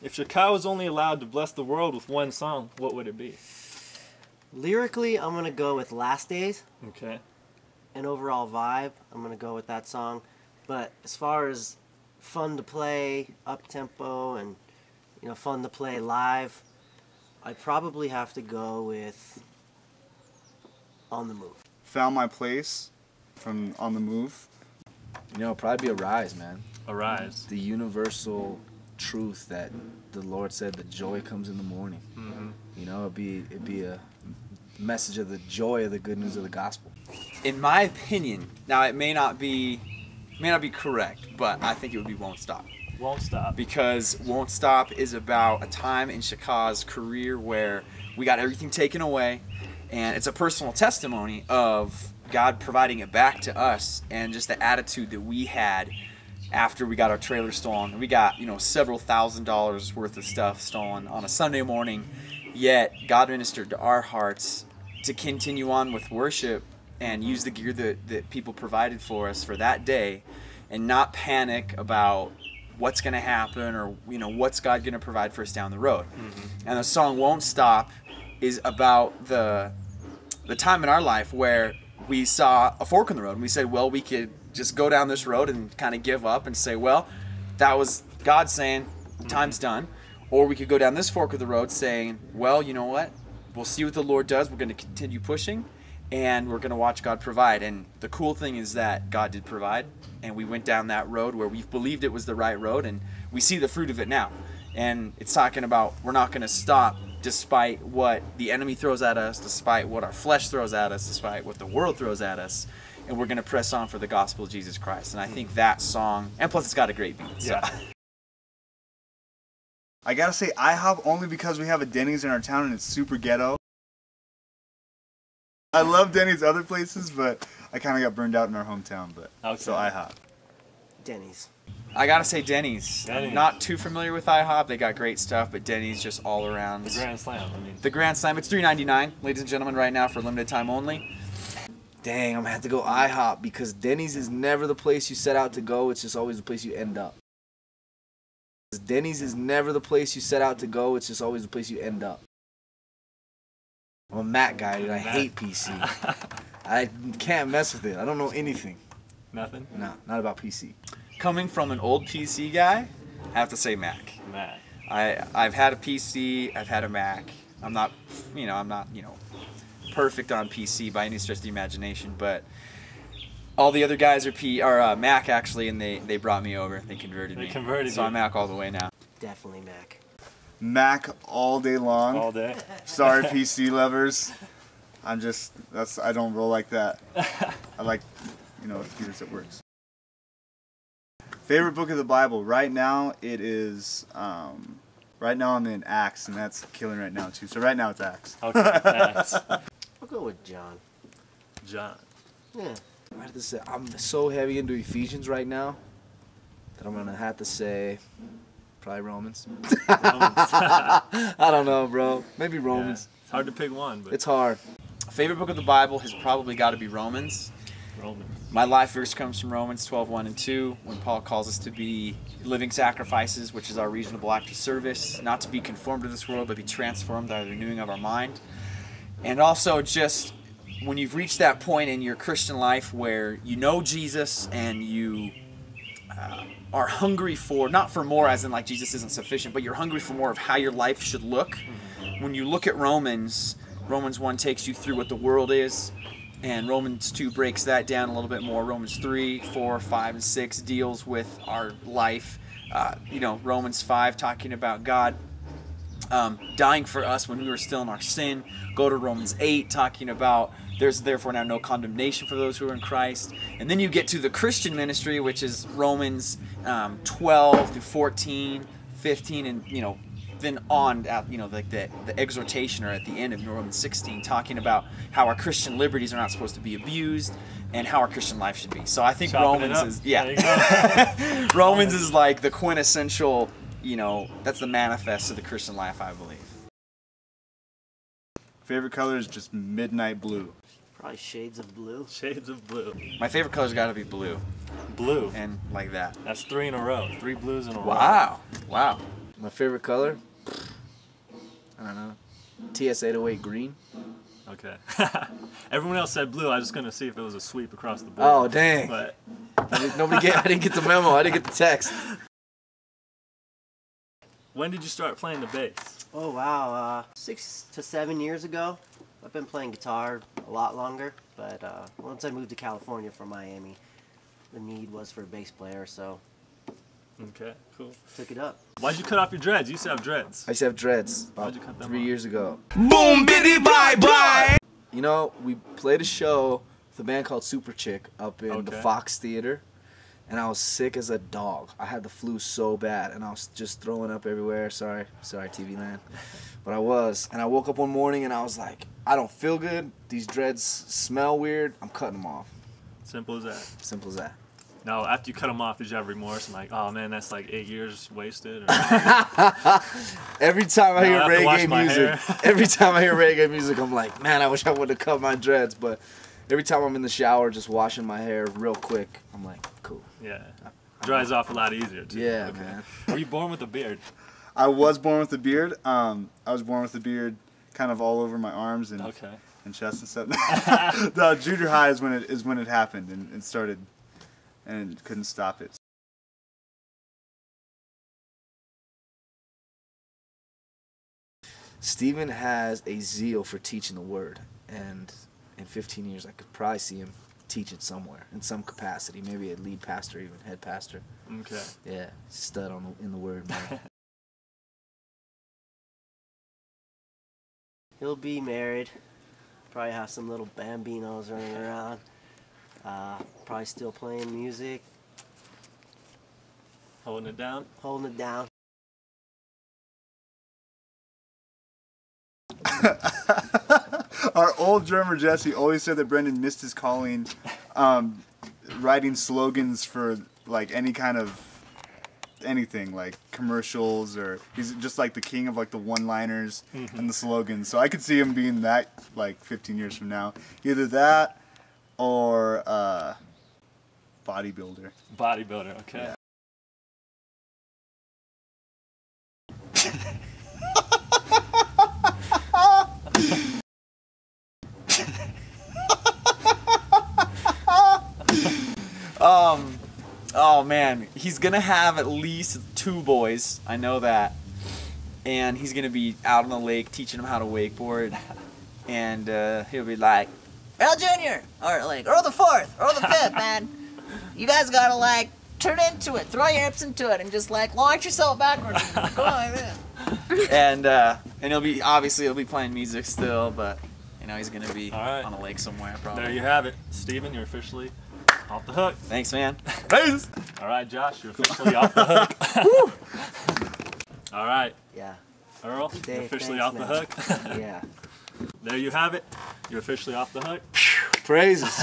If Shachah was only allowed to bless the world with one song, what would it be? Lyrically, I'm going to go with Last Days. Okay. An overall vibe, I'm going to go with that song. But as far as fun to play, up-tempo, and fun to play live, I'd probably have to go with On the Move. Found My Place from On the Move. Probably be Arise, man. Arise. The universal truth that the Lord said that joy comes in the morning. It'd be a message of the joy of the good news of the gospel. In my opinion, now it may not be correct, but I think it would be Won't Stop. Won't Stop. Because Won't Stop is about a time in Shachah's career where we got everything taken away, and it's a personal testimony of God providing it back to us, and just the attitude that we had after we got our trailer stolen. We got, several $1,000s worth of stuff stolen on a Sunday morning, yet God ministered to our hearts to continue on with worship and use the gear that people provided for us for that day, and not panic about what's going to happen or what's God going to provide for us down the road. And the song Won't Stop is about the time in our life where we saw a fork in the road and we said, well, we could just go down this road and kind of give up and say, well, that was God saying time's done. Or we could go down this fork of the road saying, well, you know what, we'll see what the Lord does, we're going to continue pushing, and we're going to watch God provide. And the cool thing is that God did provide, and we went down that road where we believed it was the right road, and we see the fruit of it now. And it's talking about we're not going to stop despite what the enemy throws at us, despite what our flesh throws at us, despite what the world throws at us, and we're going to press on for the gospel of Jesus Christ. And I think that song, and plus it's got a great beat. So. Yeah. I gotta say IHOP only because we have a Denny's in our town and it's super ghetto. I love Denny's other places, but I kind of got burned out in our hometown. But Okay. So IHOP. Denny's. I gotta say Denny's. Denny's. I'm not too familiar with IHOP. They got great stuff, but Denny's just all around. The Grand Slam. The Grand Slam. It's $3.99, ladies and gentlemen, right now for limited time only. Dang, I'm gonna have to go IHOP because Denny's is never the place you set out to go. It's just always the place you end up. Denny's is never the place you set out to go. It's just always the place you end up. I'm a Mac guy, dude. I hate PC. I can't mess with it. I don't know anything. Nothing? No, not about PC. Coming from an old PC guy, I have to say Mac. Mac. I've had a PC, I've had a Mac. I'm not perfect on PC by any stretch of the imagination, but all the other guys are Mac actually, and they brought me over. They converted me. So I'm Mac all the way now. Definitely Mac. Mac all day long. All day. Sorry, PC lovers. I don't roll like that. I like, computers that works. Favorite book of the Bible right now? It is. Right now I'm in Acts, and that's killing right now too. So right now it's Acts. Okay. Acts. I'll go with John. John. Yeah. I have to say, I'm so heavy into Ephesians right now that I'm gonna have to say probably Romans. I don't know, bro. Maybe Romans. Yeah. It's hard to pick one, but It's hard. Favorite book of the Bible has probably got to be Romans. Romans. My life verse comes from Romans 12:1 and 2, when Paul calls us to be living sacrifices, which is our reasonable act of service, not to be conformed to this world, but be transformed by the renewing of our mind. And also just when you've reached that point in your Christian life where you know Jesus and you are hungry for, not for more as in like Jesus isn't sufficient, but you're hungry for more of how your life should look. When you look at Romans 1 takes you through what the world is, and Romans 2 breaks that down a little bit more. Romans 3, 4, 5, and 6 deals with our life. Romans 5 talking about God dying for us when we were still in our sin. Go to Romans 8 talking about there's therefore now no condemnation for those who are in Christ. And then you get to the Christian ministry, which is Romans 12 to 14, 15, and then on at the exhortation or at the end of Romans 16 talking about how our Christian liberties are not supposed to be abused and how our Christian life should be. So I think Romans is Romans is like the quintessential, that's the manifest of the Christian life, I believe. Favorite color is just midnight blue. Probably shades of blue. Shades of blue. My favorite color's got to be blue. Blue. And like that. That's 3 in a row. 3 blues in a row. Wow. My favorite color? I don't know. TS808 green. Okay. Everyone else said blue. I was just gonna see if it was a sweep across the board. Oh dang! But I didn't get the memo. I didn't get the text. when did you start playing the bass? Oh wow, 6 to 7 years ago. I've been playing guitar a lot longer, but once I moved to California from Miami, the need was for a bass player, so Okay, cool. took it up. Why'd you cut off your dreads? You used to have dreads. I used to have dreads Why'd about you cut them 3 off? years ago. Boom, biddy, bye, bye. You know, we played a show with a band called Super Chick up in the Okay. Fox Theater, and I was sick as a dog. I had the flu so bad, and I was just throwing up everywhere. Sorry, TV land. But I was, and I woke up one morning and I was like, I don't feel good. These dreads smell weird. I'm cutting them off. Simple as that. Simple as that. Now, after you cut them off, did you have remorse? I'm like, oh man, that's like 8 years wasted. Or... Every time I hear Now I have to wash reggae my music, every time I hear reggae music, I'm like, man, I wish I would have cut my dreads. But every time I'm in the shower, just washing my hair real quick, I'm like, cool. Yeah. Dries off a lot easier too. Yeah, Okay. man. Were you born with a beard? I was born with a beard. I was born with a beard kind of all over my arms and Okay. and chest and stuff. The junior high is when it happened and started, and couldn't stop it. Steven has a zeal for teaching the word, and in 15 years I could probably see him teach it somewhere in some capacity, maybe a lead pastor, even head pastor. Okay. Yeah, stud in the word, man. He'll be married. Probably have some little bambinos running around. Probably still playing music, Holding it down. holding it down. Our old drummer Jesse always said that Brenden missed his calling, writing slogans for like any kind of anything, like commercials, or he's just like the king of like the one-liners and the slogans. So I could see him being that like 15 years from now, either that or bodybuilder. Bodybuilder. Okay. Yeah. Oh man, he's gonna have at least 2 boys. I know that, and he's gonna be out on the lake teaching them how to wakeboard, and he'll be like, Earl Jr. or like Earl the 4th, Earl the 5th, man. You guys gotta like turn into it, throw your hips into it, and just like launch yourself backwards. And go like this. and he'll be playing music still, but you know he's gonna be All right. on a lake somewhere probably. There you have it, Steven. You're officially off the hook. Thanks, man. All right, Josh. You're officially off the hook. All right, Yeah, Earl. You're Dave, officially thanks, off the hook. yeah. There you have it. You're officially off the hook. Praises.